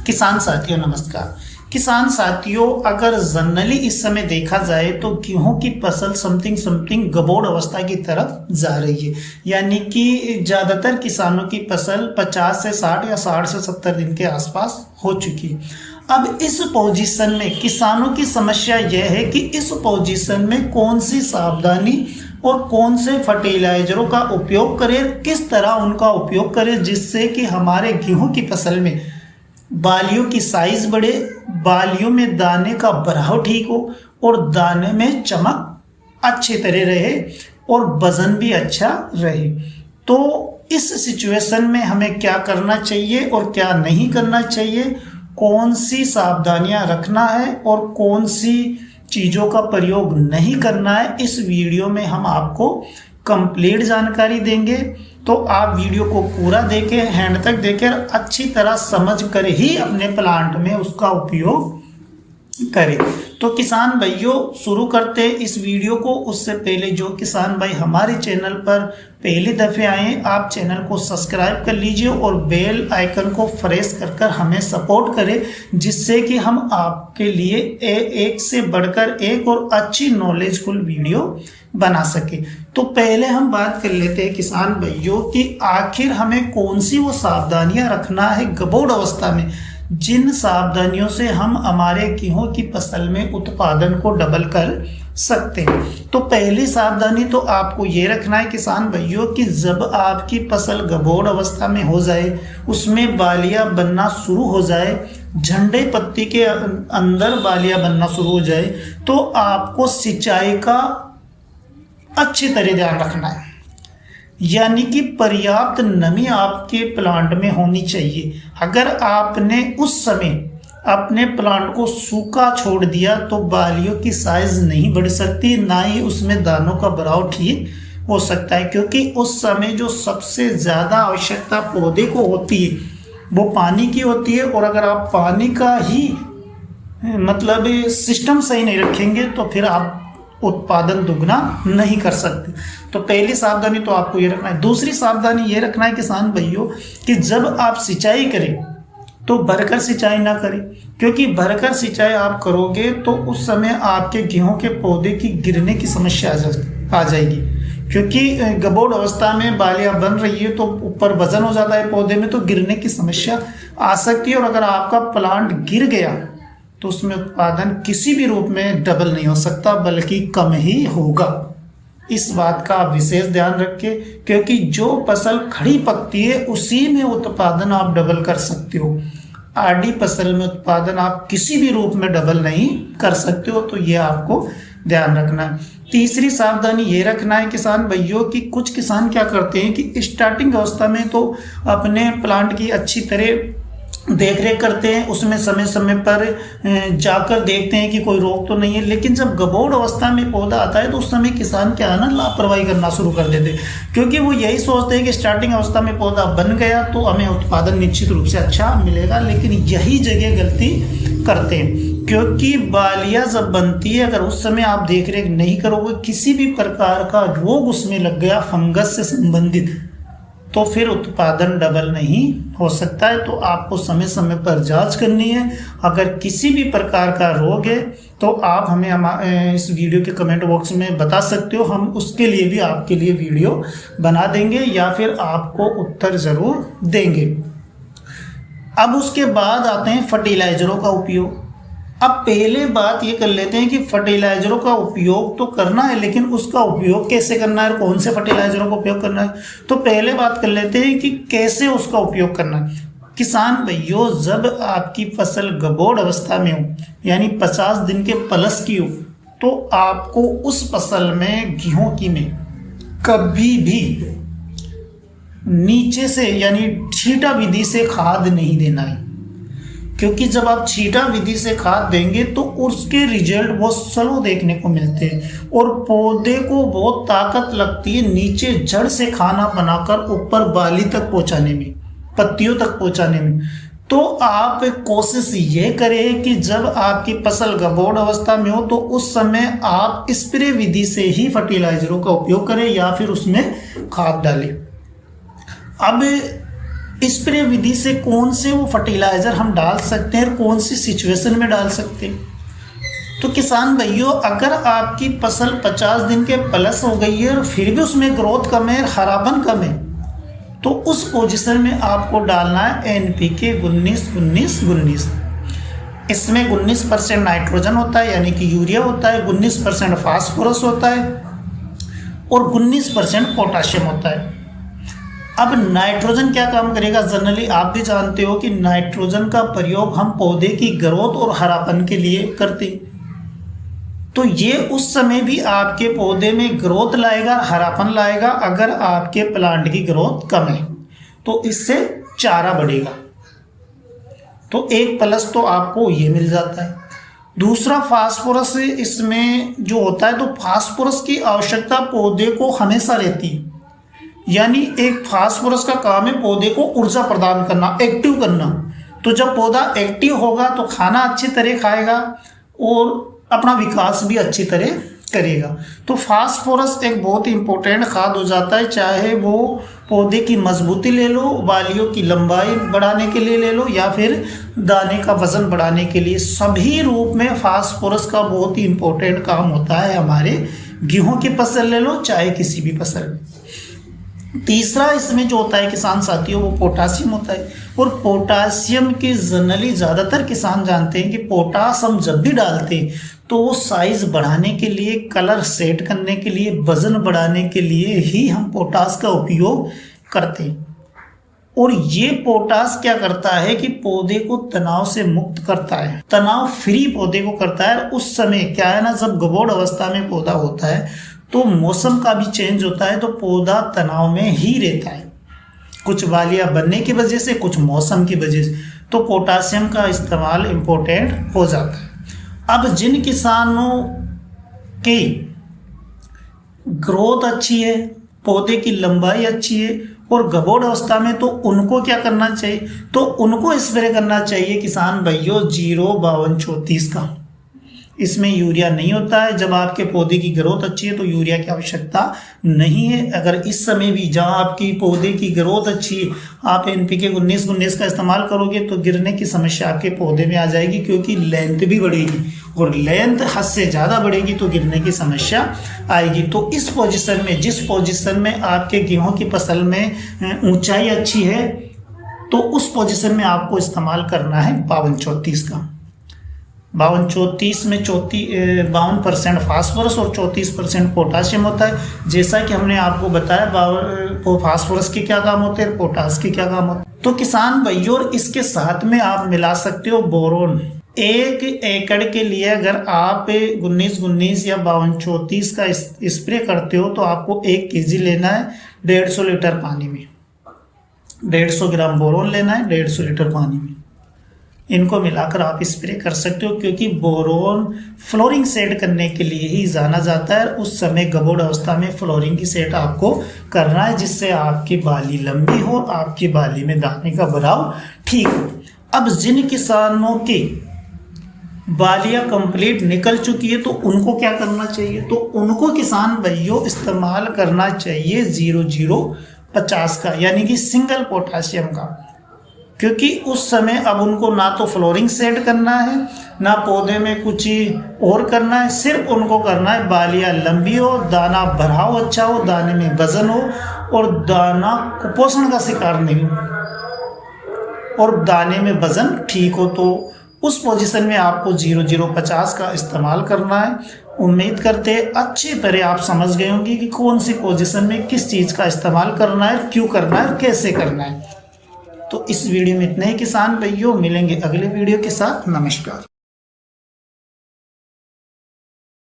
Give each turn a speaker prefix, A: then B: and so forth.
A: किसान साथियों नमस्कार। किसान साथियों, अगर जनरली इस समय देखा जाए तो गेहूं की फसल समथिंग गबोड़ अवस्था की तरफ जा रही है। यानी कि ज़्यादातर किसानों की फसल 50 से 60 या 60 से 70 दिन के आसपास हो चुकी है। अब इस पोजीशन में किसानों की समस्या यह है कि इस पोजीशन में कौन सी सावधानी और कौन से फर्टिलाइजरों का उपयोग करें, किस तरह उनका उपयोग करें जिससे कि हमारे गेहूं की फसल में बालियों की साइज बढ़े, बालियों में दाने का भराव ठीक हो और दाने में चमक अच्छी तरह रहे और वजन भी अच्छा रहे। तो इस सिचुएशन में हमें क्या करना चाहिए और क्या नहीं करना चाहिए, कौन सी सावधानियां रखना है और कौन सी चीज़ों का प्रयोग नहीं करना है, इस वीडियो में हम आपको कंप्लीट जानकारी देंगे। तो आप वीडियो को पूरा देखें, एंड तक देखें, अच्छी तरह समझ कर ही अपने प्लांट में उसका उपयोग करें। तो किसान भाइयों शुरू करते हैं इस वीडियो को। उससे पहले जो किसान भाई हमारे चैनल पर पहली दफ़े आए, आप चैनल को सब्सक्राइब कर लीजिए और बेल आइकन को प्रेस कर हमें सपोर्ट करें, जिससे कि हम आपके लिए एक से बढ़कर एक और अच्छी नॉलेजफुल वीडियो बना सके। तो पहले हम बात कर लेते हैं किसान भाइयों कि आखिर हमें कौन सी वो सावधानियां रखना है गबोड़ अवस्था में, जिन सावधानियों से हम हमारे गेहूं की फसल में उत्पादन को डबल कर सकते हैं। तो पहली सावधानी तो आपको ये रखना है किसान भाइयों कि जब आपकी फसल गबोड़ अवस्था में हो जाए, उसमें बालियां बनना शुरू हो जाए, झंडे पत्ती के अंदर बालियां बनना शुरू हो जाए, तो आपको सिंचाई का अच्छी तरह ध्यान रखना है। यानी कि पर्याप्त नमी आपके प्लांट में होनी चाहिए। अगर आपने उस समय अपने प्लांट को सूखा छोड़ दिया तो बालियों की साइज नहीं बढ़ सकती, ना ही उसमें दानों का भराव ठीक हो सकता है, क्योंकि उस समय जो सबसे ज़्यादा आवश्यकता पौधे को होती है वो पानी की होती है। और अगर आप पानी का ही मतलब सिस्टम सही नहीं रखेंगे तो फिर आप उत्पादन दुगना नहीं कर सकते। तो पहली सावधानी तो आपको ये रखना है। दूसरी सावधानी ये रखना है किसान भाइयों कि जब आप सिंचाई करें तो भरकर सिंचाई ना करें, क्योंकि भरकर सिंचाई आप करोगे तो उस समय आपके गेहूं के पौधे की गिरने की समस्या आ जाएगी। क्योंकि गबोड़ अवस्था में बालियां बन रही है तो ऊपर वजन हो जाता है पौधे में, तो गिरने की समस्या आ सकती है। और अगर आपका प्लांट गिर गया तो उसमें उत्पादन किसी भी रूप में डबल नहीं हो सकता, बल्कि कम ही होगा। इस बात का आप विशेष ध्यान रखें, क्योंकि जो फसल खड़ी पकती है उसी में उत्पादन आप डबल कर सकते हो। आड़ी फसल में उत्पादन आप किसी भी रूप में डबल नहीं कर सकते हो। तो ये आपको ध्यान रखना है। तीसरी सावधानी ये रखना है किसान भाइयों कि कुछ किसान क्या करते हैं कि स्टार्टिंग अवस्था में तो अपने प्लांट की अच्छी तरह देख रेख करते हैं, उसमें समय समय पर जाकर देखते हैं कि कोई रोग तो नहीं है। लेकिन जब गबोड़ अवस्था में पौधा आता है तो उस समय किसान क्या है ना, लापरवाही करना शुरू कर देते हैं, क्योंकि वो यही सोचते हैं कि स्टार्टिंग अवस्था में पौधा बन गया तो हमें उत्पादन निश्चित रूप से अच्छा मिलेगा। लेकिन यही जगह गलती करते हैं, क्योंकि बालियां जब बनती है अगर उस समय आप देख रेख नहीं करोगे, किसी भी प्रकार का रोग उसमें लग गया फंगस से संबंधित, तो फिर उत्पादन डबल नहीं हो सकता है। तो आपको समय समय पर जांच करनी है। अगर किसी भी प्रकार का रोग है तो आप हमें इस वीडियो के कमेंट बॉक्स में बता सकते हो, हम उसके लिए भी आपके लिए वीडियो बना देंगे या फिर आपको उत्तर ज़रूर देंगे। अब उसके बाद आते हैं फर्टिलाइजरों का उपयोग। अब पहले बात ये कर लेते हैं कि फर्टिलाइजरों का उपयोग तो करना है, लेकिन उसका उपयोग कैसे करना है और कौन से फर्टिलाइजरों का उपयोग करना है। तो पहले बात कर लेते हैं कि कैसे उसका उपयोग करना है। किसान भाइयों, जब आपकी फसल गबोड़ अवस्था में हो, यानी 50 दिन के प्लस की हो, तो आपको उस फसल में गेहूं की में कभी भी नीचे से यानी छींटा विधि से खाद नहीं देना है। क्योंकि जब आप छींटा विधि से खाद देंगे तो उसके रिजल्ट बहुत स्लो देखने को मिलते हैं और पौधे को बहुत ताकत लगती है नीचे जड़ से खाना बनाकर ऊपर बाली तक पहुंचाने में, पत्तियों तक पहुंचाने में। तो आप कोशिश ये करें कि जब आपकी फसल गबोड़ अवस्था में हो तो उस समय आप स्प्रे विधि से ही फर्टिलाइजरों का उपयोग करें या फिर उसमें खाद डालें। अब स्प्रे विधि से कौन से वो फर्टिलाइजर हम डाल सकते हैं और कौन सी सिचुएशन में डाल सकते हैं। तो किसान भाइयों, अगर आपकी फसल 50 दिन के प्लस हो गई है और फिर भी उसमें ग्रोथ कम है, हरापन कम है, तो उस पोजीशन में आपको डालना है NPK 19-19-19। इसमें 19% नाइट्रोजन होता है यानी कि यूरिया होता है, 19% फास्फोरस होता है और 19% पोटाशियम होता है। अब नाइट्रोजन क्या काम करेगा, जनरली आप भी जानते हो कि नाइट्रोजन का प्रयोग हम पौधे की ग्रोथ और हरापन के लिए करते हैं। तो ये उस समय भी आपके पौधे में ग्रोथ लाएगा, हरापन लाएगा अगर आपके प्लांट की ग्रोथ कम है, तो इससे चारा बढ़ेगा। तो एक प्लस तो आपको ये मिल जाता है। दूसरा, फास्फोरस इसमें जो होता है, तो फास्फोरस की आवश्यकता पौधे को हमेशा रहती है, यानी एक फास्फोरस का काम है पौधे को ऊर्जा प्रदान करना, एक्टिव करना। तो जब पौधा एक्टिव होगा तो खाना अच्छी तरह खाएगा और अपना विकास भी अच्छी तरह करेगा। तो फास्फोरस एक बहुत ही इंपॉर्टेंट खाद हो जाता है, चाहे वो पौधे की मजबूती ले लो, बालियों की लंबाई बढ़ाने के लिए ले लो, या फिर दाने का वजन बढ़ाने के लिए, सभी रूप में फास्फोरस का बहुत ही इंपॉर्टेंट काम होता है। हमारे गेहूं की फसल ले लो, चाहे किसी भी फसल में। तीसरा इसमें जो होता है किसान साथियों, वो पोटासियम होता है। और पोटासियम की जनरली ज़्यादातर किसान जानते हैं कि पोटास हम जब भी डालते हैं तो वो साइज बढ़ाने के लिए, कलर सेट करने के लिए, वजन बढ़ाने के लिए ही हम पोटास का उपयोग करते हैं। और ये पोटास क्या करता है कि पौधे को तनाव से मुक्त करता है, तनाव फ्री पौधे को करता है। उस समय क्या है ना, जब गबोड़ अवस्था में पौधा होता है तो मौसम का भी चेंज होता है, तो पौधा तनाव में ही रहता है, कुछ वालियां बनने की वजह से, कुछ मौसम की वजह से। तो पोटासियम का इस्तेमाल इम्पोर्टेंट हो जाता है। अब जिन किसानों की ग्रोथ अच्छी है, पौधे की लंबाई अच्छी है और गबोड़ अवस्था में, तो उनको क्या करना चाहिए, तो उनको स्प्रे करना चाहिए किसान भाइयों 0-52-34 का। इसमें यूरिया नहीं होता है। जब आपके पौधे की ग्रोथ अच्छी है तो यूरिया की आवश्यकता नहीं है। अगर इस समय भी जहां आपकी पौधे की ग्रोथ अच्छी है आप NPK 19-19 का इस्तेमाल करोगे तो गिरने की समस्या आपके पौधे में आ जाएगी, क्योंकि लेंथ भी बढ़ेगी और लेंथ हद से ज़्यादा बढ़ेगी तो गिरने की समस्या आएगी। तो इस पोजीशन में, जिस पोजीशन में आपके गेहूँ की फसल में ऊंचाई अच्छी है, तो उस पोजीशन में आपको इस्तेमाल करना है 52-34 का। 52-34 में 52% फास्फोरस और 34% पोटाशियम होता है। जैसा कि हमने आपको बताया फास्फोरस के क्या काम होते हैं, पोटास के क्या काम होते हैं। तो किसान भाइयों, इसके साथ में आप मिला सकते हो बोरोन। 1 एकड़ के लिए अगर आप 19-19 या 52-34 का स्प्रे करते हो तो आपको 1 kg लेना है 150 लीटर पानी में, 150 ग्राम बोरोन लेना है 150 लीटर पानी में। इनको मिलाकर आप स्प्रे कर सकते हो, क्योंकि बोरोन फ्लोरिंग सेट करने के लिए ही जाना जाता है। उस समय गबोड़ अवस्था में फ्लोरिंग की सेट आपको करना है, जिससे आपकी बाली लंबी हो, आपकी बाली में दाने का भराव ठीक हो। अब जिन किसानों की बालियां कंप्लीट निकल चुकी है तो उनको क्या करना चाहिए, तो उनको किसान भाइयों इस्तेमाल करना चाहिए 0-0-50 का, यानी कि सिंगल पोटाशियम का। क्योंकि उस समय अब उनको ना तो फ्लोरिंग सेट करना है, ना पौधे में कुछ और करना है, सिर्फ उनको करना है बालियां लंबी हो, दाना भराव अच्छा हो, दाने में वजन हो और दाना कुपोषण का शिकार नहीं हो और दाने में वजन ठीक हो। तो उस पोजीशन में आपको 0-0-50 का इस्तेमाल करना है। उम्मीद करते हैं अच्छी तरह आप समझ गए होंगे कि कौन सी पोजीशन में किस चीज़ का इस्तेमाल करना है, क्यों करना है, कैसे करना है। तो इस वीडियो में इतने ही किसान भाइयों, मिलेंगे अगले वीडियो के साथ। नमस्कार।